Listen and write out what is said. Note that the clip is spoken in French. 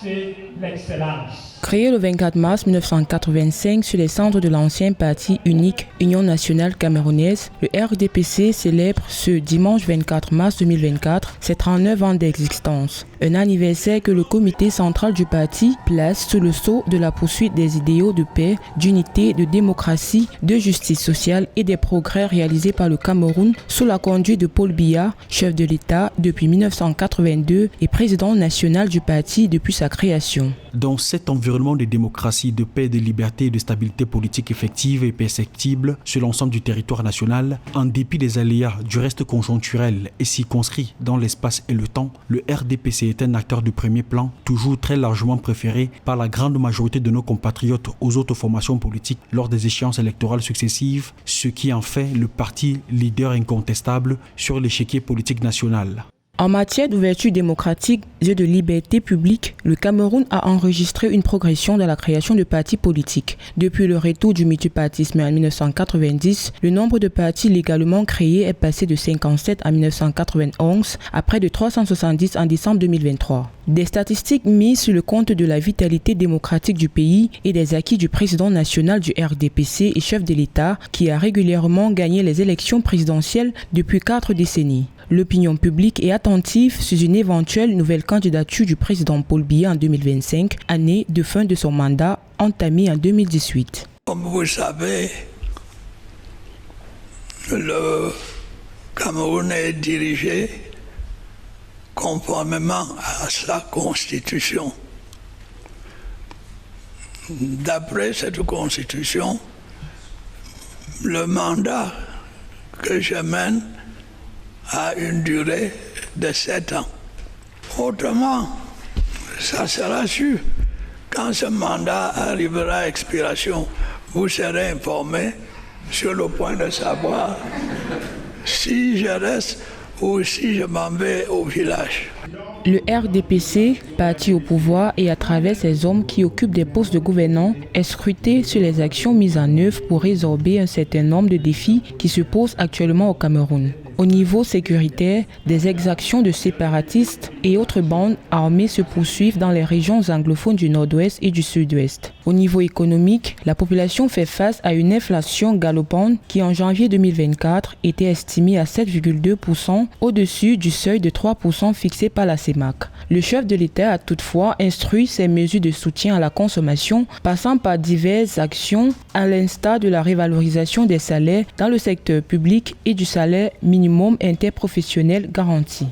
c'est l'excellence. Créé le 24 mars 1985 sur les cendres de l'ancien parti unique Union nationale camerounaise, le RDPC célèbre ce dimanche 24 mars 2024 ses 39 ans d'existence. Un anniversaire que le comité central du parti place sous le sceau de la poursuite des idéaux de paix, d'unité, de démocratie, de justice sociale et des progrès réalisés par le Cameroun sous la conduite de Paul Biya, chef de l'État depuis 1982 et président national du parti depuis sa création. Dans cet environnement de démocratie, de paix, de liberté et de stabilité politique effective et perceptible sur l'ensemble du territoire national, en dépit des aléas du reste conjoncturel et circonscrit dans l'espace et le temps, le RDPC est un acteur de premier plan, toujours très largement préféré par la grande majorité de nos compatriotes aux autres formations politiques lors des échéances électorales successives, ce qui en fait le parti leader incontestable sur l'échiquier politique national. En matière d'ouverture démocratique et de liberté publique, le Cameroun a enregistré une progression dans la création de partis politiques. Depuis le retour du multipartisme en 1990, le nombre de partis légalement créés est passé de 57 en 1991 à près de 370 en décembre 2023. Des statistiques mises sur le compte de la vitalité démocratique du pays et des acquis du président national du RDPC et chef de l'État qui a régulièrement gagné les élections présidentielles depuis 4 décennies. L'opinion publique est attentive sur une éventuelle nouvelle candidature du président Paul Biya en 2025, année de fin de son mandat entamé en 2018. Comme vous savez, le Cameroun est dirigé conformément à sa constitution. D'après cette constitution, le mandat que je mène a une durée de 7 ans. Autrement, ça sera sûr. Quand ce mandat arrivera à expiration, vous serez informé sur le point de savoir si je reste ou si je m'en vais au village. Le RDPC, parti au pouvoir et à travers ses hommes qui occupent des postes de gouvernants, est scruté sur les actions mises en œuvre pour résorber un certain nombre de défis qui se posent actuellement au Cameroun. Au niveau sécuritaire, des exactions de séparatistes et autres bandes armées se poursuivent dans les régions anglophones du nord-ouest et du sud-ouest. Au niveau économique, la population fait face à une inflation galopante qui en janvier 2024 était estimée à 7,2% au-dessus du seuil de 3% fixé par la CEMAC. Le chef de l'État a toutefois instruit ses mesures de soutien à la consommation, passant par diverses actions à l'instar de la révalorisation des salaires dans le secteur public et du salaire minimum interprofessionnel garanti.